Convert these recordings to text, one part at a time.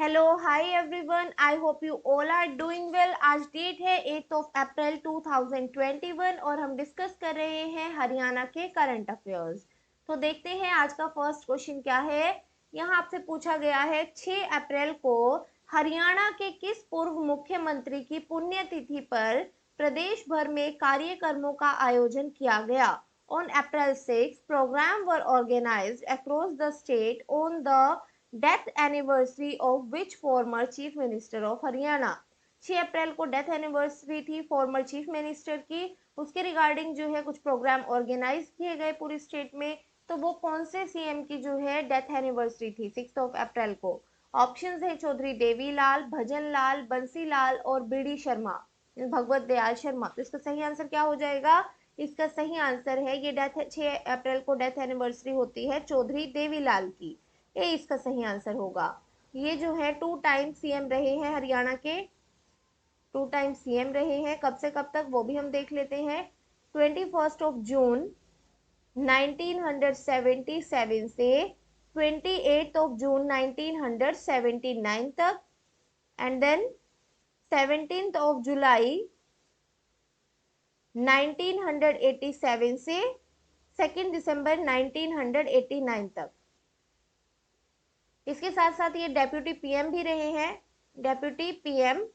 Hello hi everyone, I hope you all are doing well. आज date है 8 अप्रैल 2021 और हम डिस्कस कर रहे हैं हरियाणा के करंट अफेयर्स। तो देखते हैं आज का फर्स्ट क्वेश्चन क्या है। यहाँ आपसे पूछा गया है 6 अप्रैल को हरियाणा के किस पूर्व मुख्यमंत्री की पुण्यतिथि पर प्रदेश भर में कार्यक्रमों का आयोजन किया गया। On April 6, programs were organized across the state on the death anniversary of which former chief minister of Haryana. 6 अप्रैल को डेथ एनिवर्सरी थी फॉर्मर चीफ मिनिस्टर की। उसके रिगार्डिंग जो है कुछ प्रोग्राम ऑर्गेनाइज किए गए पूरी स्टेट में। तो वो कौन से सीएम की जो है डेथ एनिवर्सरी थी 6 अप्रैल को। ऑप्शंस है चौधरी देवीलाल, भजन लाल, बंसी लाल और बीडी शर्मा, भगवत दयाल शर्मा। तो इसका सही आंसर क्या हो जाएगा? इसका सही आंसर है ये डेथ 6 अप्रैल को डेथ एनिवर्सरी होती है चौधरी देवीलाल की। ये इसका सही आंसर होगा। ये जो है 2 टाइम सीएम रहे हैं हरियाणा के, 2 टाइम सीएम रहे हैं। कब से कब तक वो भी हम देख लेते हैं। 21 जून 1977 से 28 जून 1979 तक, एंड देन 17 जुलाई 1987 से 2 दिसंबर 1989 तक। इसके साथ साथ ये डेप्यूटी पीएम भी रहे हैं। डेप्यूटी पीएम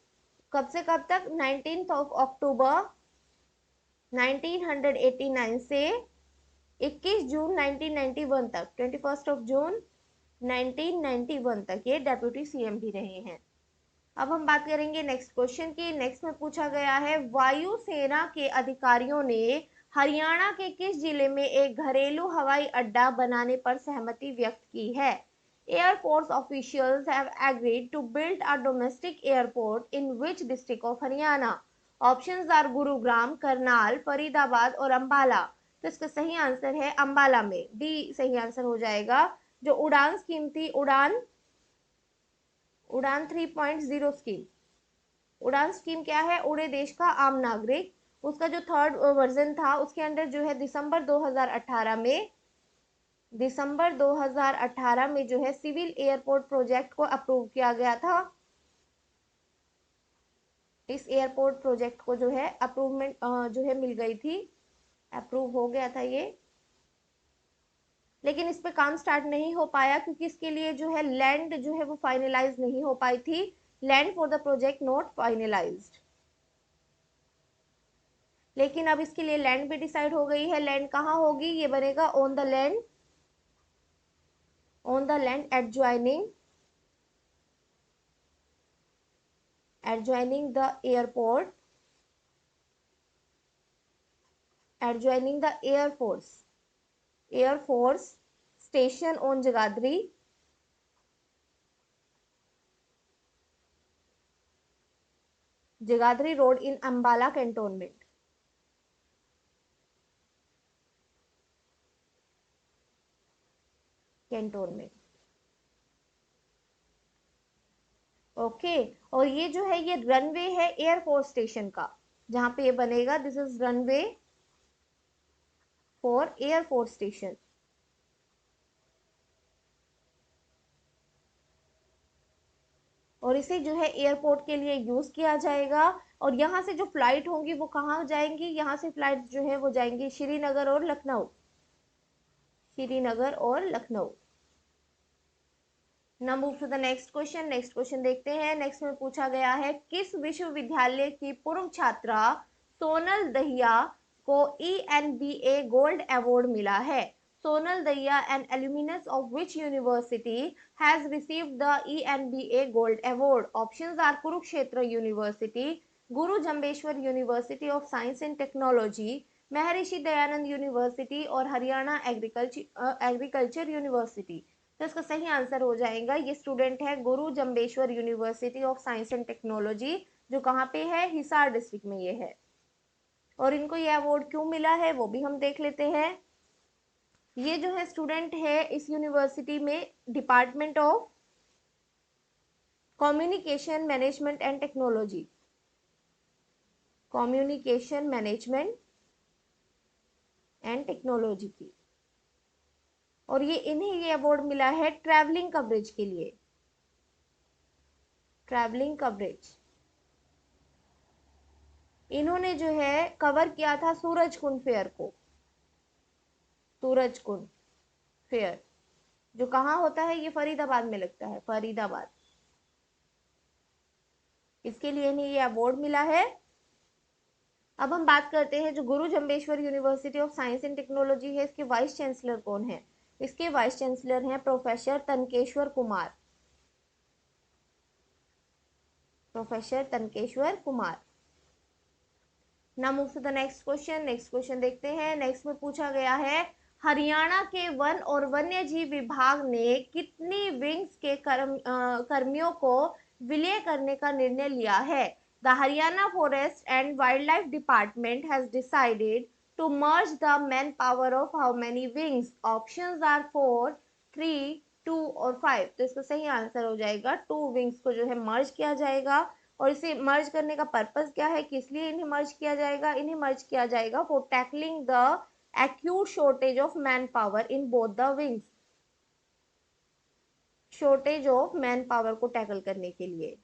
कब से कब तक? 19 अक्टूबर 1989 से 21 जून 1991 तक, 21 जून 1991 तक ये डेप्यूटी सीएम भी रहे हैं। अब हम बात करेंगे नेक्स्ट क्वेश्चन की। नेक्स्ट में पूछा गया है वायुसेना के अधिकारियों ने हरियाणा के किस जिले में एक घरेलू हवाई अड्डा बनाने पर सहमति व्यक्त की है। Air Force officials have agreed to build a domestic airport in which district of Haryana? Options are Gurugram, Karnal, Faridabad और अंबाला। तो इसका सही आंसर है अंबाला में, डी सही आंसर हो जाएगा। जो उड़ान स्कीम थी, उड़ान 3.0 स्कीम। उड़ान स्कीम क्या है? उड़े देश का आम नागरिक। उसका जो थर्ड वर्जन था उसके अंडर जो है दिसंबर 2018 में जो है सिविल एयरपोर्ट प्रोजेक्ट को अप्रूव किया गया था। इस एयरपोर्ट प्रोजेक्ट को जो है अप्रूवमेंट जो है मिल गई थी, अप्रूव हो गया था ये। लेकिन इस पे काम स्टार्ट नहीं हो पाया क्योंकि इसके लिए जो है लैंड जो है वो फाइनलाइज नहीं हो पाई थी। Land for the project not finalised. लेकिन अब इसके लिए लैंड भी डिसाइड हो गई है। लैंड कहाँ होगी? ये बनेगा on the land adjoining the airport, adjoining the air force station on Jagadhri road in Ambala cantonment. Okay. और ये जो है ये रनवे है एयरफोर्स स्टेशन का, जहां पे ये बनेगा। This is runway for air force station. और इसे जो है एयरपोर्ट के लिए यूज किया जाएगा। और यहाँ से जो फ्लाइट होंगी वो कहाँ जाएंगी? यहाँ से फ्लाइट जो है वो जाएंगी श्रीनगर और लखनऊ, श्रीनगर और Lucknow. Now move to the next question. Next question देखते हैं। नेक्स्ट में पूछा गया है किस विश्वविद्यालय की पूर्व छात्रा सोनल दहिया को ENBA गोल्ड अवार्ड मिला है। Sonal Dahiya an alumnus of which university has received the ENBA gold award. Options are Kurukshetra university, Guru Jambheshwar university of science and technology, Maharshi Dayanand university और हरियाणा एग्रीकल्चर यूनिवर्सिटी। तो इसका सही आंसर हो जाएगा, ये स्टूडेंट है गुरु Jambheshwar university of science and technology, जो कहाँ पे है? हिसार डिस्ट्रिक्ट में ये है। और इनको ये अवार्ड क्यों मिला है वो भी हम देख लेते हैं। ये जो है स्टूडेंट है इस यूनिवर्सिटी में department of communication management and technology, communication management and technology की। और ये इन्हें ये अवार्ड मिला है ट्रैवलिंग कवरेज के लिए। Travelling coverage. इन्होंने जो है कवर किया था सूरज कुंड फेयर को, सूरज कुंड फेयर, जो कहाँ होता है, ये फरीदाबाद में लगता है, फरीदाबाद। इसके लिए इन्हें ये अवार्ड मिला है। अब हम बात करते हैं जो Guru Jambheshwar university of science and technology है, इसके वाइस चांसलर कौन है? इसके वाइस चांसलर हैं professor Tankeshwar Kumar, professor Tankeshwar Kumar. Now move to the next question. Next question देखते हैं। नेक्स्ट में पूछा गया है, हरियाणा के वन और वन्य जीव विभाग ने कितनी विंग्स के कर्मियों को विलय करने का निर्णय लिया है? The Haryana forest and wildlife department has decided to merge the manpower of how many wings? Options are 4, 3, 2 और 5। तो इसका सही आंसर हो जाएगा 2 विंग्स को जो है मर्ज किया जाएगा। और इसे मर्ज करने का पर्पस क्या है, किस लिए इन्हें मर्ज किया जाएगा? इन्हें मर्ज किया जाएगा for tackling the acute shortage of man power in both the wings, shortage of man power को टैकल करने के लिए,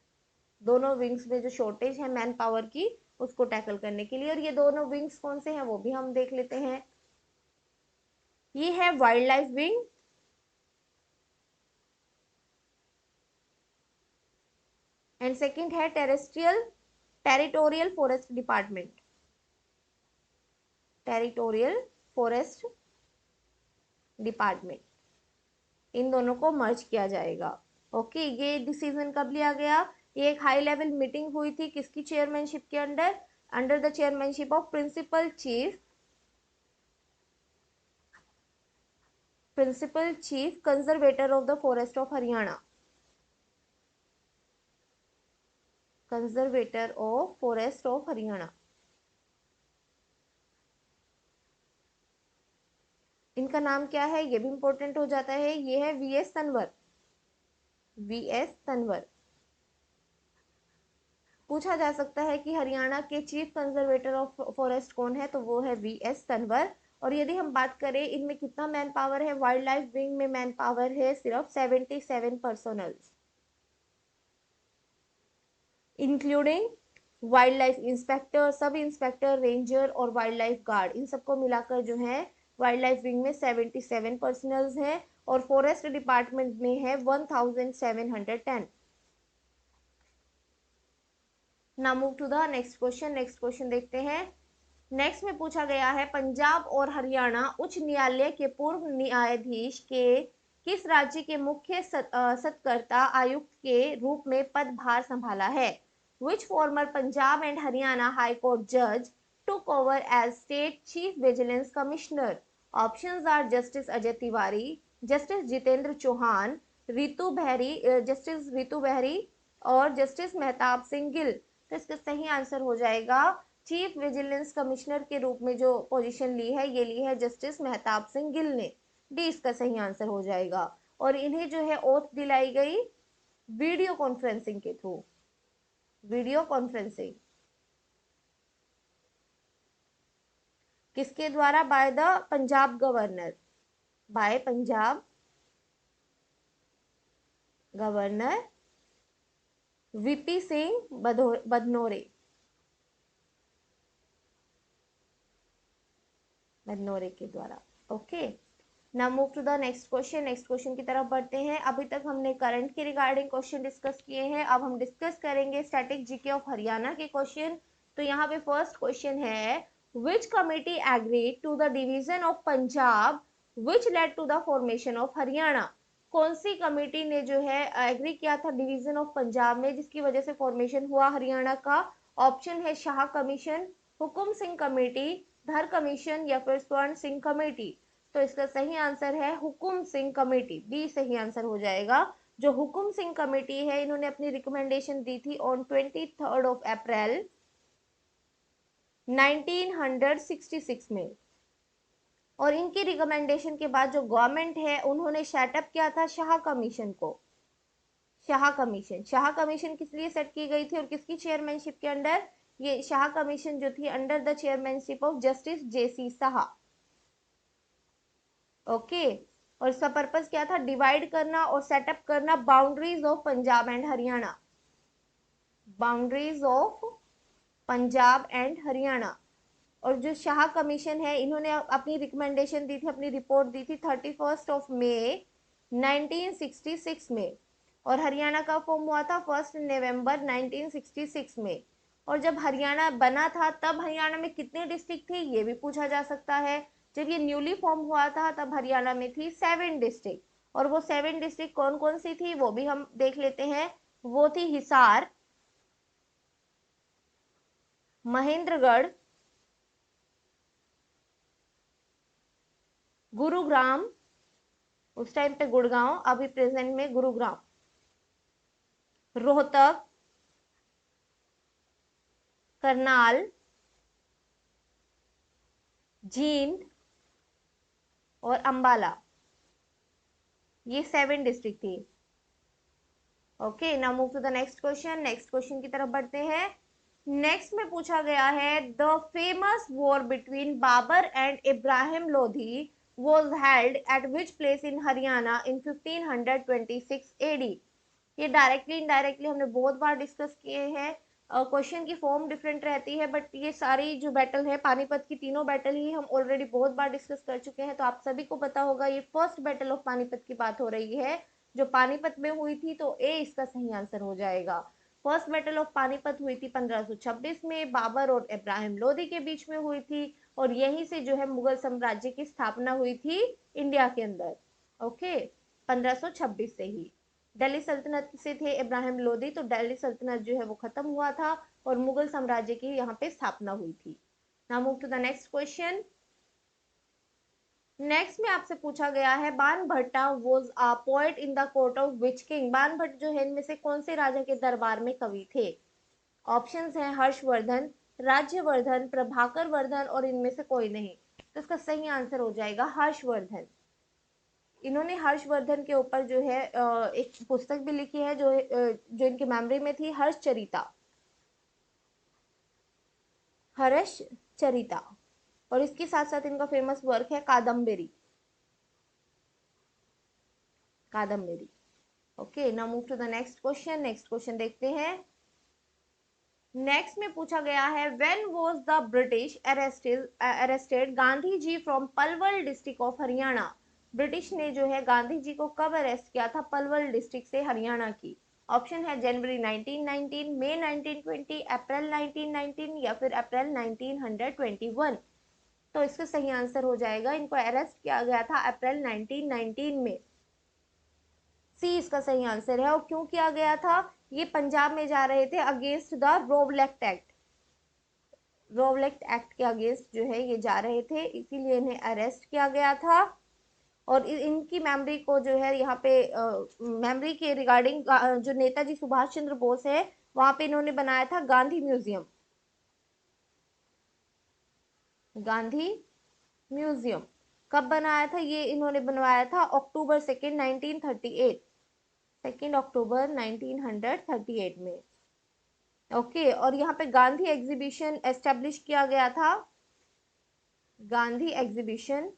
दोनों विंग्स में जो शॉर्टेज है मैन पावर की उसको टैकल करने के लिए। और ये दोनों विंग्स कौन से हैं वो भी हम देख लेते हैं। ये है wildlife wing, and second है territorial forest department, territorial forest department. इन दोनों को मर्ज किया जाएगा। ओके, ये डिसीजन कब लिया गया? ये एक हाई लेवल मीटिंग हुई थी, किसकी चेयरमैनशिप के under? Under the chairmanship of principal chief conservator of the forest of Haryana, conservator of forest of Haryana. इनका नाम क्या है, ये भी इंपॉर्टेंट हो जाता है। ये है वीएस तनवर, वीएस तनवर। पूछा जा सकता है कि हरियाणा के चीफ कंजर्वेटर ऑफ फॉरेस्ट कौन है, तो वो है वीएस तनवर। और यदि हम बात करें इनमें कितना मैन पावर है, वाइल्ड लाइफ विंग में मैन पावर है सिर्फ 77 personal, including wild life inspector, sub inspector, ranger और वाइल्ड लाइफ गार्ड, इन सबको मिलाकर जो है वाइल्ड लाइफ विंग में 77 पर्सनल्स हैं। और फॉरेस्ट डिपार्टमेंट में है 1710। Now move to the next question. Next question देखते हैं। नेक्स्ट में पूछा गया है, पंजाब और हरियाणा उच्च न्यायालय के पूर्व न्यायाधीश के किस राज्य के मुख्य सत्कर्ता आयुक्त के रूप में पदभार संभाला है? Which former Punjab and Haryana high court जज took over as state chief vigilance commissioner? Options are Justice Ajay Tiwari, Justice Jitendra Chauhan, justice Ritu बहरी और जस्टिस मेहताब सिंह गिल। तो इसका सही आंसर हो जाएगा, चीफ विजिलेंस कमिश्नर के रूप में जो पोजीशन ली है ये ली है जस्टिस मेहताब सिंह गिल ने। डी इसका सही आंसर हो जाएगा। और इन्हें जो है ओथ दिलाई गई वीडियो कॉन्फ्रेंसिंग के थ्रू, वीडियो कॉन्फ्रेंसिंग किसके द्वारा? By the Punjab governor, by Punjab governor VP Singh Badnore, Badnore के द्वारा। Okay, now move to the next question. Next question की तरफ बढ़ते हैं। अभी तक हमने करंट के रिगार्डिंग क्वेश्चन डिस्कस किए हैं, अब हम डिस्कस करेंगे स्टैटिक जीके ऑफ हरियाणा के क्वेश्चन। तो यहाँ पे फर्स्ट क्वेश्चन है, which committee agreed to the division of Punjab which led to the formation of Haryana? कौन सी कमेटी ने जो है एग्री किया था डिवीजन ऑफ पंजाब में, जिसकी वजह से फॉर्मेशन हुआ हरियाणा का? ऑप्शन है शाह कमीशन, हुकुम सिंह कमेटी, धर कमीशन या फिर स्वर्ण सिंह कमेटी। तो इसका सही आंसर है हुकुम सिंह कमेटी, बी सही आंसर हो जाएगा। जो हुकुम सिंह कमेटी है इन्होंने अपनी रिकमेंडेशन दी थी ऑन 23 अप्रैल 1966 में। और इनकी रिकमेंडेशन के बाद जो गवर्नमेंट है उन्होंने सेटअप किया था शाह कमीशन को। शाह कमीशन, शाह कमीशन किस लिए सेट की गई थी और किसकी चेयरमैनशिप के अंडर? ये शाह कमीशन जो थी under the chairmanship of justice JC Shah. Okay, और इसका पर्पस क्या था? डिवाइड करना और सेटअप करना boundaries of Punjab and Haryana, boundaries of Punjab and Haryana. और जो शाह कमीशन है, इन्होंने अपनी रिकमेंडेशन दी थी, अपनी रिपोर्ट दी थी 31 मई 1966 में। और हरियाणा का फॉर्म हुआ था 1 नवंबर 1966 में। और जब हरियाणा बना था तब हरियाणा में कितने डिस्ट्रिक्ट थे ये भी पूछा जा सकता है। जब ये न्यूली फॉर्म हुआ था तब हरियाणा में थी 7 डिस्ट्रिक्ट। और वो 7 डिस्ट्रिक्ट कौन कौन सी थी वो भी हम देख लेते हैं। वो थी हिसार, महेंद्रगढ़, गुरुग्राम, उस टाइम पे गुड़गांव, अभी प्रेजेंट में गुरुग्राम, रोहतक, करनाल, जींद और अंबाला। ये 7 डिस्ट्रिक्ट थी। Okay, now move to the next question. Next question की तरफ बढ़ते हैं। नेक्स्ट में पूछा गया है the famous war between Babur and Ibrahim Lodi was held at which place in Haryana in 1526 AD। ये डायरेक्टली इनडायरेक्टली हमने बहुत बार डिस्कस किए हैं। क्वेश्चन की फॉर्म डिफरेंट रहती है, बट ये सारी जो बैटल है, पानीपत की तीनों बैटल ही हम ऑलरेडी बहुत बार डिस्कस कर चुके हैं, तो आप सभी को पता होगा। ये फर्स्ट बैटल ऑफ पानीपत की बात हो रही है जो पानीपत में हुई थी, तो ए इसका सही आंसर हो जाएगा। फर्स्ट बैटल ऑफ पानीपत हुई थी 1526 में, बाबर और इब्राहिम लोदी के बीच में हुई थी। और यहीं से जो है मुगल साम्राज्य की स्थापना हुई थी इंडिया के अंदर। ओके, 1526 से ही। दिल्ली सल्तनत से थे इब्राहिम लोदी, तो दिल्ली सल्तनत जो है वो खत्म हुआ था और मुगल साम्राज्य की यहाँ पे स्थापना हुई थी। Now move to the next question. Next में आपसे पूछा गया है Banabhatta was a poet in the court of which king. Banabhatta जो है इनमें से कौन से राजा के दरबार में कवि थे। ऑप्शंस हैं हर्षवर्धन, राज्यवर्धन, प्रभाकर वर्धन और इनमें से कोई नहीं। तो इसका सही आंसर हो जाएगा हर्षवर्धन। इन्होंने हर्षवर्धन के ऊपर जो है एक पुस्तक भी लिखी है जो इनकी मेमोरी में थी, हर्षचरिता, हर्ष चरिता। और इसके साथ साथ इनका फेमस वर्क है Kadambari, Kadambari. Okay, now move to the next question. Next question देखते हैं। नेक्स्ट में पूछा गया है when was the British arrested Gandhi ji from Palwal district of Haryana. British ने जो है गांधी जी को कब अरेस्ट किया था पलवल डिस्ट्रिक्ट से हरियाणा की। ऑप्शन है जनवरी 1919, मई 1920, अप्रैल 1919 या फिर अप्रैल 1921। तो इसका सही आंसर हो जाएगा इनको अरेस्ट किया गया था अप्रैल 1919 में। सी इसका सही आंसर है। और क्यों किया गया था, ये पंजाब में जा रहे थे अगेंस्ट द रोवलेक्ट एक्ट। रोवलेक्ट एक्ट के अगेंस्ट जो है ये जा रहे थे, इसीलिए इन्हें अरेस्ट किया गया था। और इनकी मेमोरी को जो है यहाँ पे मेमोरी के रिगार्डिंग जो नेताजी सुभाष चंद्र बोस है वहां पे इन्होंने बनाया था गांधी म्यूजियम। गांधी म्यूजियम कब बनाया था, ये इन्होंने बनवाया था अक्टूबर 2 1938, 2 अक्टूबर 1938 में। ओके, और यहाँ पे गांधी एग्जीबिशन एस्टेब्लिश किया गया था। गांधी एग्जीबिशन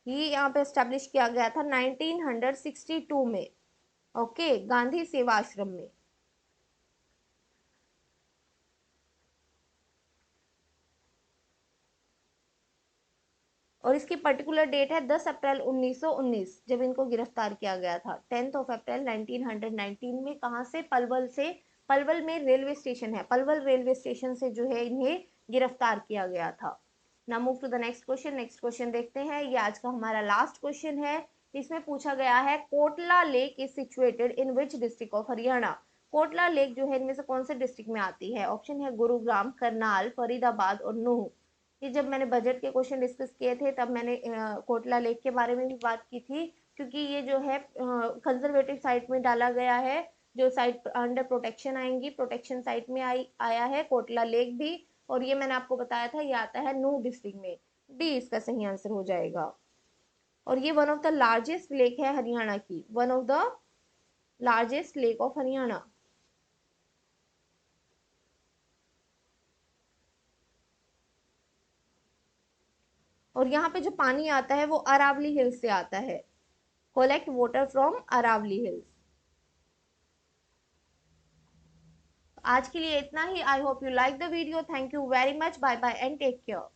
ही यहाँ पे एस्टेब्लिश किया गया था 1962 में। ओके, गांधी सेवा आश्रम में। और इसकी पर्टिकुलर डेट है 10 अप्रैल 1919, जब इनको गिरफ्तार किया गया था 10 अप्रैल 1919 में। कहाँ से, पलवल से। पलवल में रेलवे स्टेशन है, पलवल रेलवे स्टेशन से जो है इन्हें गिरफ्तार किया गया था। Now move to the next question. Next question देखते हैं, ये आज का हमारा लास्ट क्वेश्चन है। इसमें पूछा गया है Kotla lake is situated in which district of Haryana. Kotla lake जो है इनमें से कौन से डिस्ट्रिक्ट में आती है। ऑप्शन है गुरुग्राम, करनाल, फरीदाबाद और नूह। ये जब मैंने बजट के क्वेश्चन डिस्कस किए थे तब मैंने कोटला लेक के बारे में भी बात की थी, क्योंकि ये जो है कंजर्वेटिव साइट में डाला गया है। जो साइट अंडर प्रोटेक्शन आएंगी, प्रोटेक्शन साइट में आया है कोटला लेक भी। और ये मैंने आपको बताया था ये आता है नूह डिस्ट्रिक्ट में। डी इसका सही आंसर हो जाएगा। और ये one of the largest lake है हरियाणा की, one of the largest lake of Haryana. और यहाँ पे जो पानी आता है वो अरावली हिल्स से आता है। Collect water from Aravalli hills. आज के लिए इतना ही। I hope you like the video. Thank you very much. Bye bye and take care.